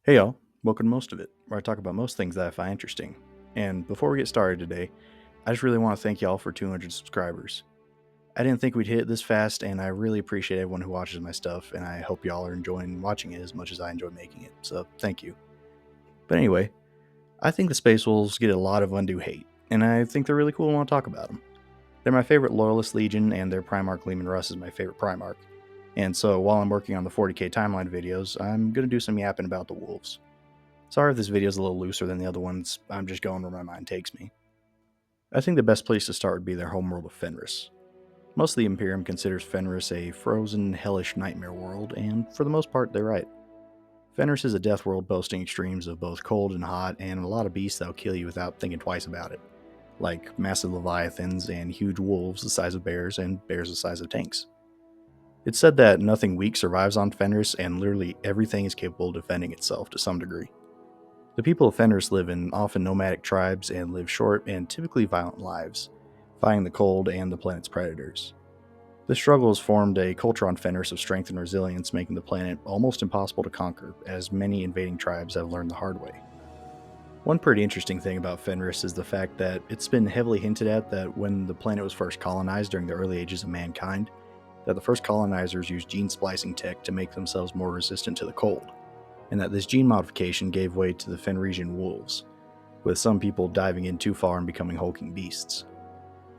Hey y'all, welcome to Most of It, where I talk about most things that I find interesting. And before we get started today, I just really want to thank y'all for 200 subscribers. I didn't think we'd hit it this fast, and I really appreciate everyone who watches my stuff, and I hope y'all are enjoying watching it as much as I enjoy making it, so thank you. But anyway, I think the Space Wolves get a lot of undue hate, and I think they're really cool and want to talk about them. They're my favorite Loyalist Legion, and their Primarch Leman Russ is my favorite Primarch. And so while I'm working on the 40k timeline videos, I'm going to do some yapping about the Wolves. Sorry if this video is a little looser than the other ones, I'm just going where my mind takes me. I think the best place to start would be their homeworld of Fenris. Most of the Imperium considers Fenris a frozen, hellish nightmare world, and for the most part, they're right. Fenris is a death world boasting extremes of both cold and hot, and a lot of beasts that'll kill you without thinking twice about it, like massive leviathans and huge wolves the size of bears and bears the size of tanks. It's said that nothing weak survives on Fenris, and literally everything is capable of defending itself to some degree. The people of Fenris live in often nomadic tribes and live short and typically violent lives, fighting the cold and the planet's predators. This struggle has formed a culture on Fenris of strength and resilience, making the planet almost impossible to conquer, as many invading tribes have learned the hard way. One pretty interesting thing about Fenris is the fact that it's been heavily hinted at that when the planet was first colonized during the early ages of mankind, that the first colonizers used gene splicing tech to make themselves more resistant to the cold, and that this gene modification gave way to the Fenrisian wolves, with some people diving in too far and becoming hulking beasts.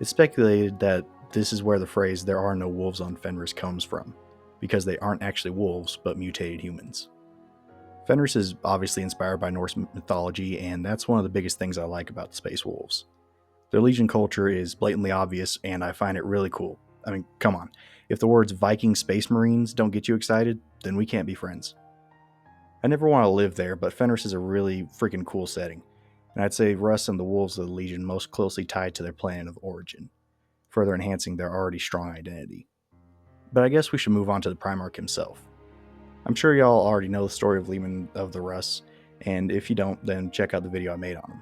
It's speculated that this is where the phrase "there are no wolves on Fenris" comes from, because they aren't actually wolves, but mutated humans. Fenris is obviously inspired by Norse mythology, and that's one of the biggest things I like about the Space Wolves. Their Legion culture is blatantly obvious, and I find it really cool. I mean, come on. If the words Viking Space Marines don't get you excited, then we can't be friends. I never want to live there, but Fenris is a really freaking cool setting, and I'd say Russ and the Wolves of the Legion most closely tied to their planet of origin, further enhancing their already strong identity. But I guess we should move on to the Primarch himself. I'm sure y'all already know the story of Leman of the Russ, and if you don't, then check out the video I made on him.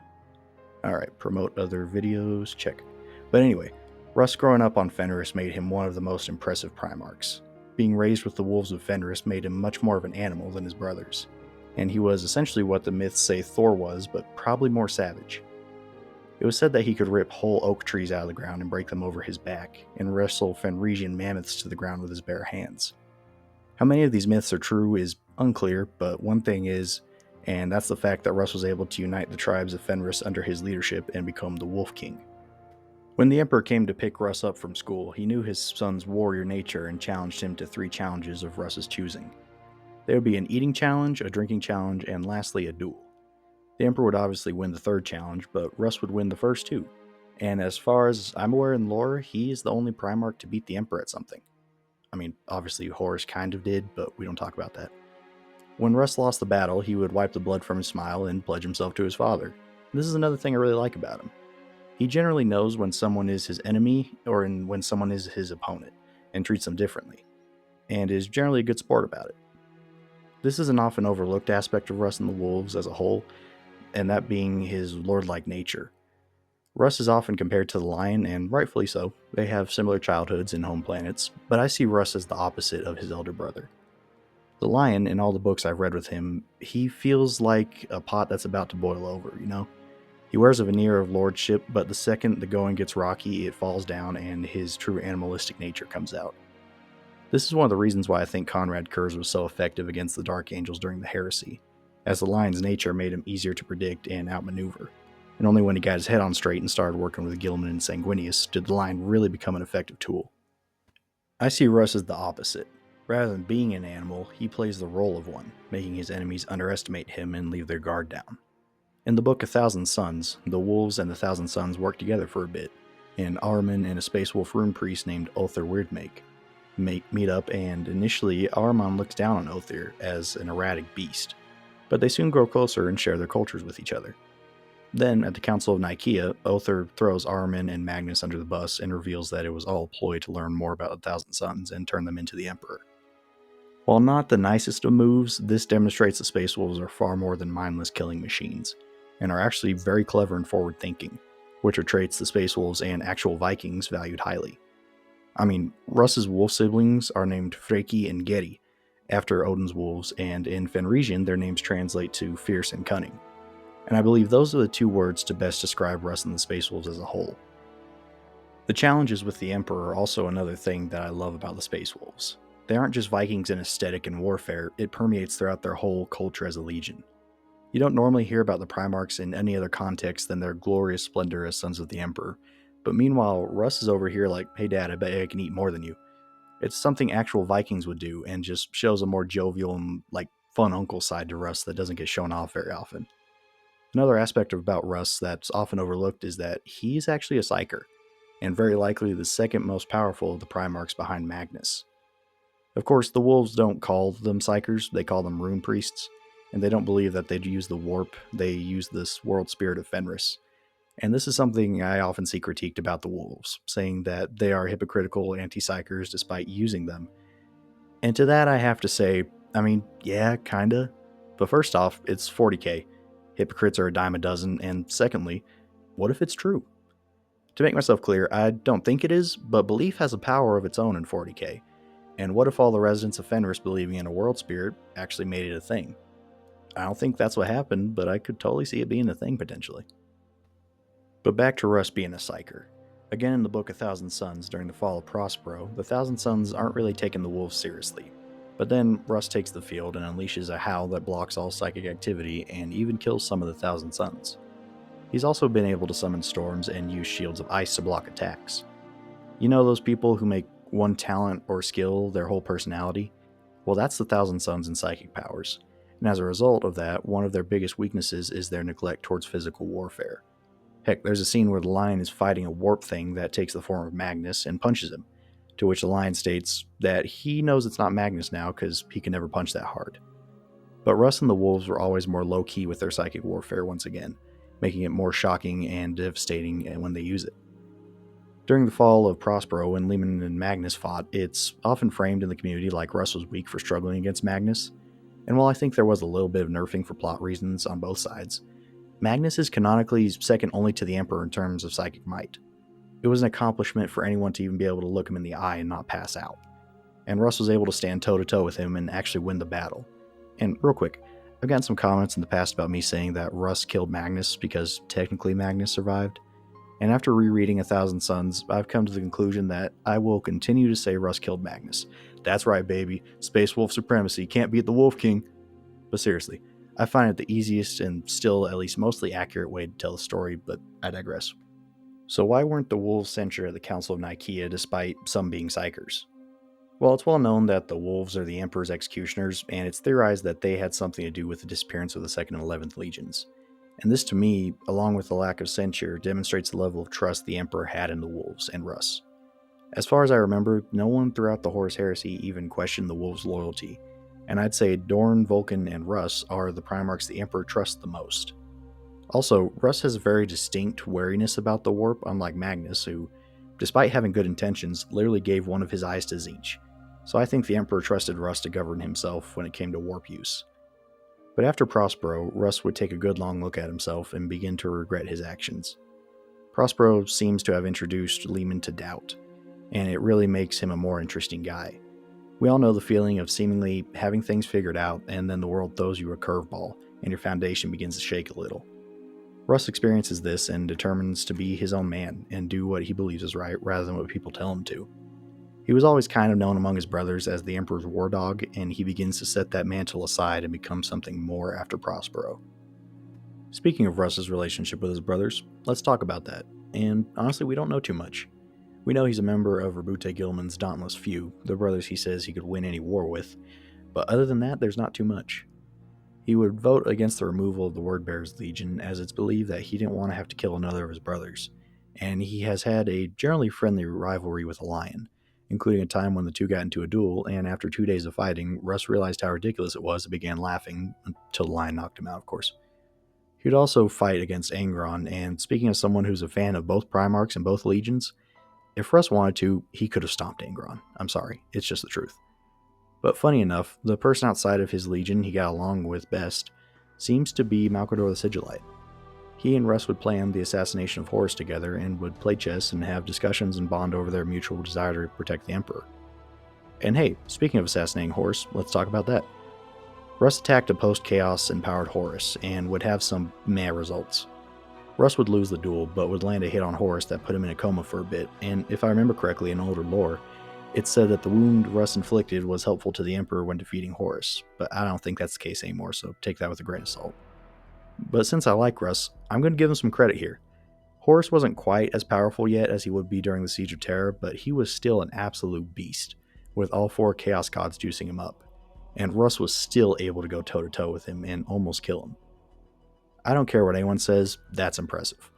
Alright, promote other videos, check. But anyway, Russ growing up on Fenris made him one of the most impressive Primarchs. Being raised with the wolves of Fenris made him much more of an animal than his brothers, and he was essentially what the myths say Thor was, but probably more savage. It was said that he could rip whole oak trees out of the ground and break them over his back, and wrestle Fenrisian mammoths to the ground with his bare hands. How many of these myths are true is unclear, but one thing is, and that's the fact that Russ was able to unite the tribes of Fenris under his leadership and become the Wolf King. When the Emperor came to pick Russ up from school, he knew his son's warrior nature and challenged him to 3 challenges of Russ's choosing. There would be an eating challenge, a drinking challenge, and lastly a duel. The Emperor would obviously win the 3rd challenge, but Russ would win the first 2. And as far as I'm aware in lore, he is the only Primarch to beat the Emperor at something. I mean, obviously Horus kind of did, but we don't talk about that. When Russ lost the battle, he would wipe the blood from his smile and pledge himself to his father. This is another thing I really like about him. He generally knows when someone is his enemy or when someone is his opponent, and treats them differently, and is generally a good sport about it. This is an often overlooked aspect of Russ and the Wolves as a whole, and that being his lord-like nature. Russ is often compared to the lion, and rightfully so. They have similar childhoods and home planets, but I see Russ as the opposite of his elder brother. The lion, in all the books I've read with him, he feels like a pot that's about to boil over, you know? He wears a veneer of lordship, but the second the going gets rocky, it falls down and his true animalistic nature comes out. This is one of the reasons why I think Conrad Kurz was so effective against the Dark Angels during the heresy, as the lion's nature made him easier to predict and outmaneuver. And only when he got his head on straight and started working with Gilman and Sanguinius did the lion really become an effective tool. I see Russ as the opposite. Rather than being an animal, he plays the role of one, making his enemies underestimate him and leave their guard down. In the book A Thousand Suns, the wolves and the Thousand Suns work together for a bit, and Ahriman and a space wolf rune priest named Othir Weirdmake meet up, and initially Ahriman looks down on Othir as an erratic beast, but they soon grow closer and share their cultures with each other. Then, at the Council of Nicaea, Othir throws Ahriman and Magnus under the bus and reveals that it was all a ploy to learn more about the Thousand Suns and turn them into the Emperor. While not the nicest of moves, this demonstrates that Space Wolves are far more than mindless killing machines, and are actually very clever and forward-thinking, which are traits the Space Wolves and actual Vikings valued highly. I mean, Russ's wolf siblings are named Freki and Geri, after Odin's wolves, and in Fenrisian, their names translate to fierce and cunning. And I believe those are the two words to best describe Russ and the Space Wolves as a whole. The challenges with the Emperor are also another thing that I love about the Space Wolves. They aren't just Vikings in aesthetic and warfare, it permeates throughout their whole culture as a legion. You don't normally hear about the Primarchs in any other context than their glorious splendor as sons of the Emperor, but meanwhile, Russ is over here like, hey dad, I bet I can eat more than you. It's something actual Vikings would do, and just shows a more jovial and fun uncle side to Russ that doesn't get shown off very often. Another aspect about Russ that's often overlooked is that he's actually a Psyker, and very likely the second most powerful of the Primarchs behind Magnus. Of course, the Wolves don't call them Psykers, they call them Rune Priests, and they don't believe that they'd use the warp, they use this world spirit of Fenris. And this is something I often see critiqued about the Wolves, saying that they are hypocritical anti-Psykers despite using them. And to that I have to say, yeah, kinda. But first off, it's 40K. Hypocrites are a dime a dozen, and secondly, what if it's true? To make myself clear, I don't think it is, but belief has a power of its own in 40K. And what if all the residents of Fenris believing in a world spirit actually made it a thing? I don't think that's what happened, but I could totally see it being a thing potentially. But back to Russ being a Psyker. Again, in the book 1,000 Suns, during the fall of Prospero, the 1,000 Suns aren't really taking the wolves seriously. But then Russ takes the field and unleashes a howl that blocks all psychic activity and even kills some of the 1,000 Suns. He's also been able to summon storms and use shields of ice to block attacks. You know those people who make one talent or skill their whole personality? Well, that's the 1,000 Suns and psychic powers. And as a result of that, one of their biggest weaknesses is their neglect towards physical warfare. Heck, there's a scene where the lion is fighting a warp thing that takes the form of Magnus and punches him, to which the lion states that he knows it's not Magnus now because he can never punch that hard. But Russ and the wolves were always more low-key with their psychic warfare once again, making it more shocking and devastating when they use it. During the fall of Prospero, when Leman and Magnus fought, it's often framed in the community like Russ was weak for struggling against Magnus, and while I think there was a little bit of nerfing for plot reasons on both sides, Magnus is canonically second only to the Emperor in terms of psychic might. It was an accomplishment for anyone to even be able to look him in the eye and not pass out. And Russ was able to stand toe-to-toe with him and actually win the battle. And real quick, I've gotten some comments in the past about me saying that Russ killed Magnus because technically Magnus survived. And after rereading 1,000 Suns, I've come to the conclusion that I will continue to say Russ killed Magnus. That's right, baby. Space Wolf supremacy. Can't beat the Wolf King. But seriously, I find it the easiest and still at least mostly accurate way to tell the story, but I digress. So why weren't the wolves censured at the Council of Nicaea despite some being psykers? Well, it's well known that the wolves are the Emperor's executioners, and it's theorized that they had something to do with the disappearance of the 2nd and 11th Legions. And this to me, along with the lack of censure, demonstrates the level of trust the Emperor had in the wolves and Russ. As far as I remember, no one throughout the Horus Heresy even questioned the wolves' loyalty, and I'd say Dorn, Vulcan, and Russ are the Primarchs the Emperor trusts the most. Also, Russ has a very distinct wariness about the warp, unlike Magnus, who, despite having good intentions, literally gave one of his eyes to Tzeentch. So I think the Emperor trusted Russ to govern himself when it came to warp use. But after Prospero, Russ would take a good long look at himself and begin to regret his actions. Prospero seems to have introduced Leman to doubt, and it really makes him a more interesting guy. We all know the feeling of seemingly having things figured out, and then the world throws you a curveball, and your foundation begins to shake a little. Russ experiences this and determines to be his own man and do what he believes is right rather than what people tell him to. He was always kind of known among his brothers as the Emperor's war dog, and he begins to set that mantle aside and become something more after Prospero. Speaking of Russ's relationship with his brothers, let's talk about that. And honestly, we don't know too much. We know he's a member of Rabute Gilman's Dauntless Few, the brothers he says he could win any war with, but other than that, there's not too much. He would vote against the removal of the Wordbearers Legion, as it's believed that he didn't want to have to kill another of his brothers, and he has had a generally friendly rivalry with a lion, including a time when the two got into a duel, and after 2 days of fighting, Russ realized how ridiculous it was and began laughing, until the lion knocked him out, of course. He would also fight against Angron, and speaking of someone who's a fan of both Primarchs and both Legions, if Russ wanted to, he could have stomped Angron. I'm sorry, it's just the truth. But funny enough, the person outside of his legion he got along with best seems to be Malcador the Sigillite. He and Russ would plan the assassination of Horus together and would play chess and have discussions and bond over their mutual desire to protect the Emperor. And hey, speaking of assassinating Horus, let's talk about that. Russ attacked a post-chaos empowered Horus and would have some meh results. Russ would lose the duel, but would land a hit on Horus that put him in a coma for a bit, and if I remember correctly in older lore, it said that the wound Russ inflicted was helpful to the Emperor when defeating Horus, but I don't think that's the case anymore, so take that with a grain of salt. But since I like Russ, I'm going to give him some credit here. Horus wasn't quite as powerful yet as he would be during the Siege of Terra, but he was still an absolute beast, with all 4 Chaos Gods juicing him up, and Russ was still able to go toe-to-toe with him and almost kill him. I don't care what anyone says, that's impressive.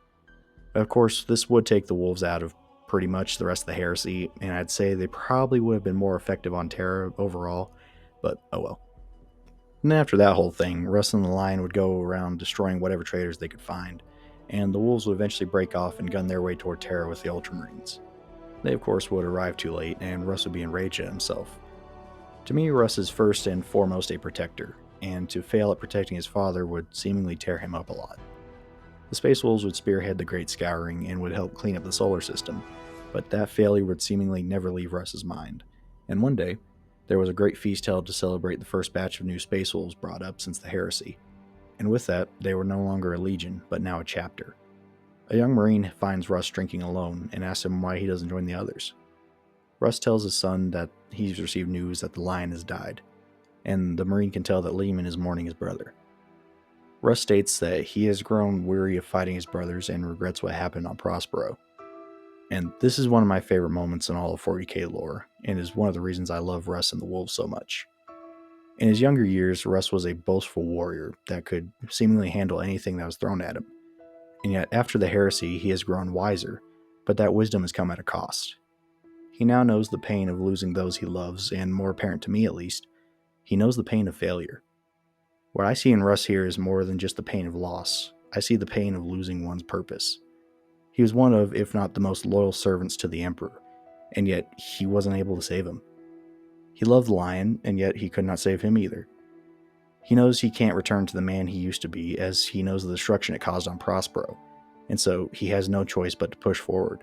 Of course, this would take the Wolves out of pretty much the rest of the heresy, and I'd say they probably would have been more effective on Terra overall, but oh well. And after that whole thing, Russ and the Lion would go around destroying whatever traitors they could find, and the Wolves would eventually break off and gun their way toward Terra with the Ultramarines. They of course would arrive too late, and Russ would be enraged at himself. To me, Russ is first and foremost a protector, and to fail at protecting his father would seemingly tear him up a lot. The Space Wolves would spearhead the Great Scouring and would help clean up the solar system, but that failure would seemingly never leave Russ's mind. And one day, there was a great feast held to celebrate the first batch of new Space Wolves brought up since the heresy. And with that, they were no longer a legion, but now a chapter. A young Marine finds Russ drinking alone and asks him why he doesn't join the others. Russ tells his son that he's received news that the Lion has died, and the Marine can tell that Leman is mourning his brother. Russ states that he has grown weary of fighting his brothers and regrets what happened on Prospero. And this is one of my favorite moments in all of 40K lore, and is one of the reasons I love Russ and the Wolves so much. In his younger years, Russ was a boastful warrior that could seemingly handle anything that was thrown at him. And yet, after the heresy, he has grown wiser, but that wisdom has come at a cost. He now knows the pain of losing those he loves, and more apparent to me at least, he knows the pain of failure. What I see in Russ here is more than just the pain of loss. I see the pain of losing one's purpose. He was one of, if not the most loyal servants to the Emperor, and yet he wasn't able to save him. He loved the Lion, and yet he could not save him either. He knows he can't return to the man he used to be, as he knows the destruction it caused on Prospero, and so he has no choice but to push forward.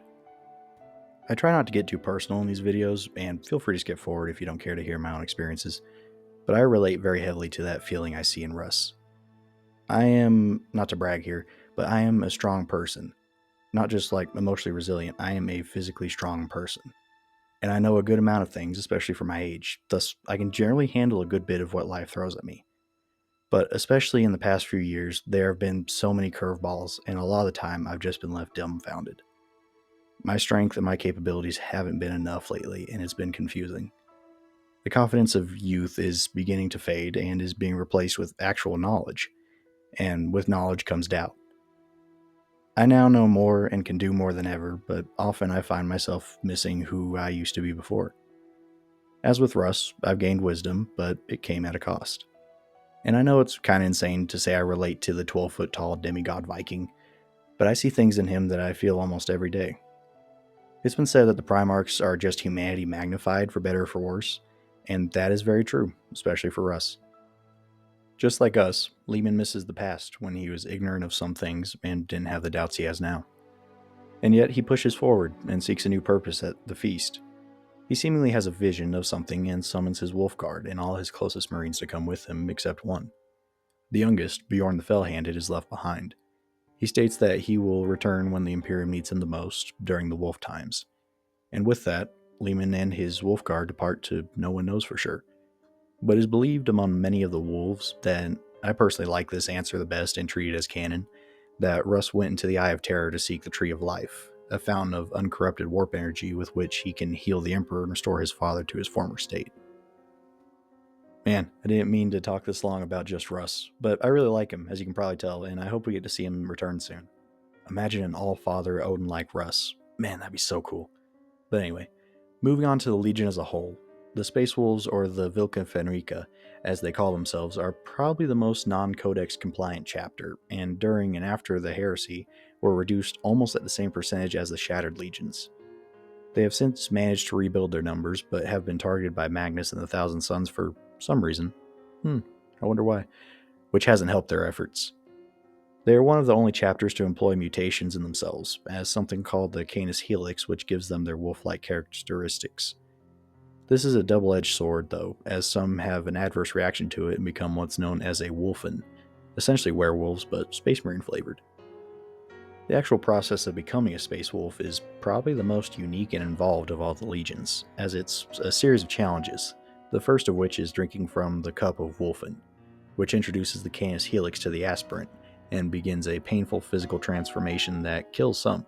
I try not to get too personal in these videos, and feel free to skip forward if you don't care to hear my own experiences, but I relate very heavily to that feeling I see in Russ. I am, not to brag here, but I am a strong person. Not just like emotionally resilient, I am a physically strong person. And I know a good amount of things, especially for my age, thus I can generally handle a good bit of what life throws at me. But especially in the past few years, there have been so many curveballs, and a lot of the time I've just been left dumbfounded. My strength and my capabilities haven't been enough lately, and it's been confusing. The confidence of youth is beginning to fade and is being replaced with actual knowledge, and with knowledge comes doubt. I now know more and can do more than ever, but often I find myself missing who I used to be before. As with Russ, I've gained wisdom, but it came at a cost. And I know it's kind of insane to say I relate to the 12-foot tall demigod Viking, but I see things in him that I feel almost every day. It's been said that the Primarchs are just humanity magnified, for better or for worse, and that is very true, especially for Russ. Just like us, Leman misses the past when he was ignorant of some things and didn't have the doubts he has now. And yet he pushes forward and seeks a new purpose at the feast. He seemingly has a vision of something and summons his wolf guard and all his closest marines to come with him except one. The youngest, Bjorn the Fell-Handed, is left behind. He states that he will return when the Imperium needs him the most, during the wolf times. And with that, Leman and his wolf guard depart to no one knows for sure. But it is believed among many of the wolves that, I personally like this answer the best and treat it as canon, that Russ went into the Eye of Terror to seek the Tree of Life, a fountain of uncorrupted warp energy with which he can heal the Emperor and restore his father to his former state. Man, I didn't mean to talk this long about just Russ, but I really like him, as you can probably tell, and I hope we get to see him return soon. Imagine an all-father Odin like Russ. Man, that'd be so cool. But anyway, moving on to the Legion as a whole, the Space Wolves, or the Vilca Fenrica, as they call themselves, are probably the most non-codex compliant chapter, and during and after the heresy were reduced almost at the same percentage as the Shattered Legions. They have since managed to rebuild their numbers, but have been targeted by Magnus and the Thousand Sons for some reason. I wonder why. Which hasn't helped their efforts. They are one of the only chapters to employ mutations in themselves, as something called the Canis Helix, which gives them their wolf-like characteristics. This is a double-edged sword, though, as some have an adverse reaction to it and become what's known as a wolfen, essentially werewolves, but Space Marine flavored. The actual process of becoming a Space Wolf is probably the most unique and involved of all the legions, as it's a series of challenges, the first of which is drinking from the Cup of Wolfen, which introduces the Canis Helix to the aspirant and begins a painful physical transformation that kills some.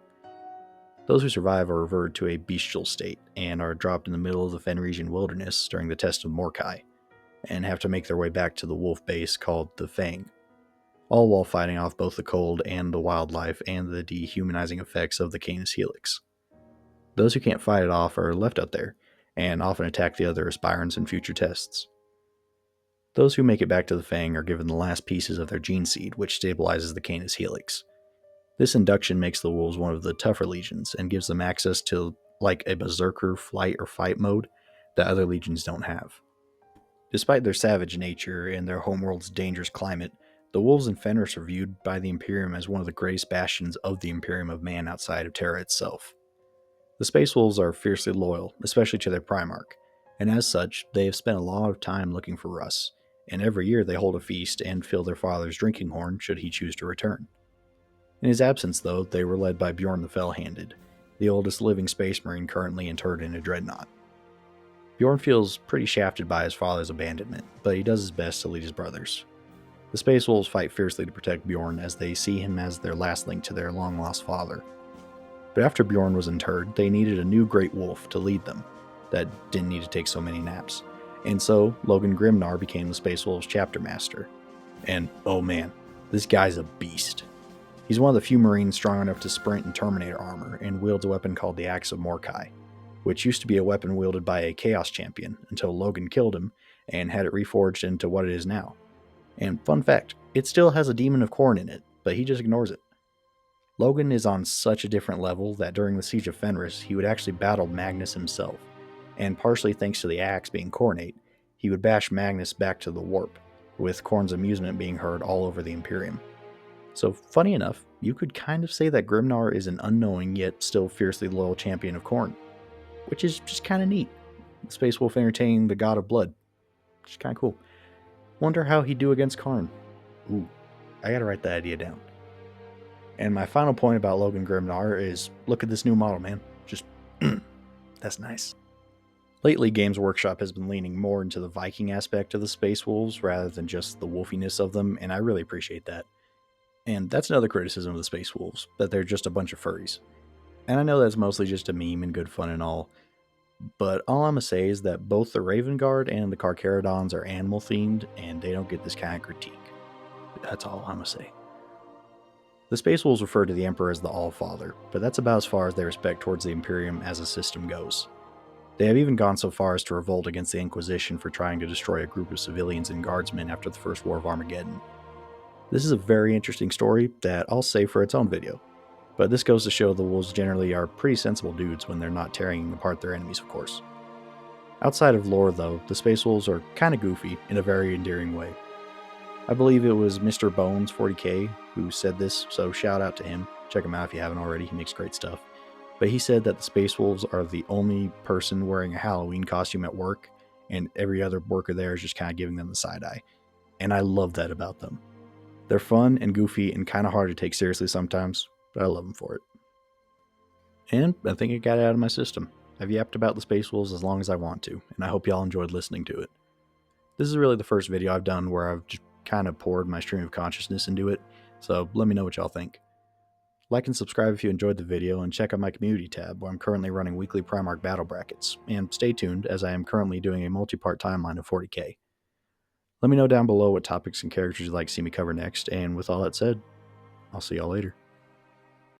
Those who survive are reverted to a bestial state and are dropped in the middle of the Fenrisian wilderness during the test of Mordkai, and have to make their way back to the wolf base called the Fang, all while fighting off both the cold and the wildlife and the dehumanizing effects of the Canis Helix. Those who can't fight it off are left out there, and often attack the other aspirants in future tests. Those who make it back to the Fang are given the last pieces of their gene seed, which stabilizes the Canis Helix. This induction makes the wolves one of the tougher legions and gives them access to like a berserker flight or fight mode that other legions don't have. Despite their savage nature and their homeworld's dangerous climate, the wolves in Fenris are viewed by the Imperium as one of the greatest bastions of the Imperium of Man outside of Terra itself. The Space Wolves are fiercely loyal, especially to their Primarch, and as such, they have spent a lot of time looking for Russ, and every year they hold a feast and fill their father's drinking horn should he choose to return. In his absence, though, they were led by Bjorn the Fell-Handed, the oldest living Space Marine currently interred in a dreadnought. Bjorn feels pretty shafted by his father's abandonment, but he does his best to lead his brothers. The Space Wolves fight fiercely to protect Bjorn as they see him as their last link to their long-lost father. But after Bjorn was interred, they needed a new Great Wolf to lead them that didn't need to take so many naps, and so Logan Grimnar became the Space Wolves chapter master. And oh man, this guy's a beast. He's one of the few Marines strong enough to sprint in Terminator armor and wields a weapon called the Axe of Mordkai, which used to be a weapon wielded by a Chaos Champion until Logan killed him and had it reforged into what it is now. And fun fact, it still has a Demon of Khorne in it, but he just ignores it. Logan is on such a different level that during the Siege of Fenris, he would actually battle Magnus himself, and partially thanks to the axe being Khornate, he would bash Magnus back to the warp, with Khorne's amusement being heard all over the Imperium. So, funny enough, you could kind of say that Grimnar is an unknowing yet still fiercely loyal champion of Khorne, which is just kind of neat. The Space Wolf entertaining the God of Blood, which is kind of cool. Wonder how he'd do against Khorne. Ooh, I gotta write that idea down. And my final point about Logan Grimnar is, look at this new model, man. Just, that's nice. Lately, Games Workshop has been leaning more into the Viking aspect of the Space Wolves rather than just the wolfiness of them, and I really appreciate that. And that's another criticism of the Space Wolves, that they're just a bunch of furries. And I know that's mostly just a meme and good fun and all, but all I'm going to say is that both the Raven Guard and the Carcharodons are animal themed, and they don't get this kind of critique. That's all I'm going to say. The Space Wolves refer to the Emperor as the All-Father, but that's about as far as they respect towards the Imperium as a system goes. They have even gone so far as to revolt against the Inquisition for trying to destroy a group of civilians and guardsmen after the First War of Armageddon. This is a very interesting story that I'll save for its own video, but this goes to show the wolves generally are pretty sensible dudes when they're not tearing apart their enemies, of course. Outside of lore, though, the Space Wolves are kinda goofy in a very endearing way. I believe it was Mr. Bones 40K who said this, so shout out to him. Check him out if you haven't already, he makes great stuff. But he said that the Space Wolves are the only person wearing a Halloween costume at work, and every other worker there is just kind of giving them the side eye. And I love that about them. They're fun and goofy and kind of hard to take seriously sometimes, but I love them for it. And I think I got it out of my system. I've yapped about the Space Wolves as long as I want to, and I hope y'all enjoyed listening to it. This is really the first video I've done where I've just kind of poured my stream of consciousness into it, so let me know what y'all think. Like and subscribe if you enjoyed the video, and check out my community tab where I'm currently running weekly Primarch battle brackets, and stay tuned as I am currently doing a multi-part timeline of 40k. Let me know down below what topics and characters you'd like to see me cover next, and with all that said, I'll see y'all later.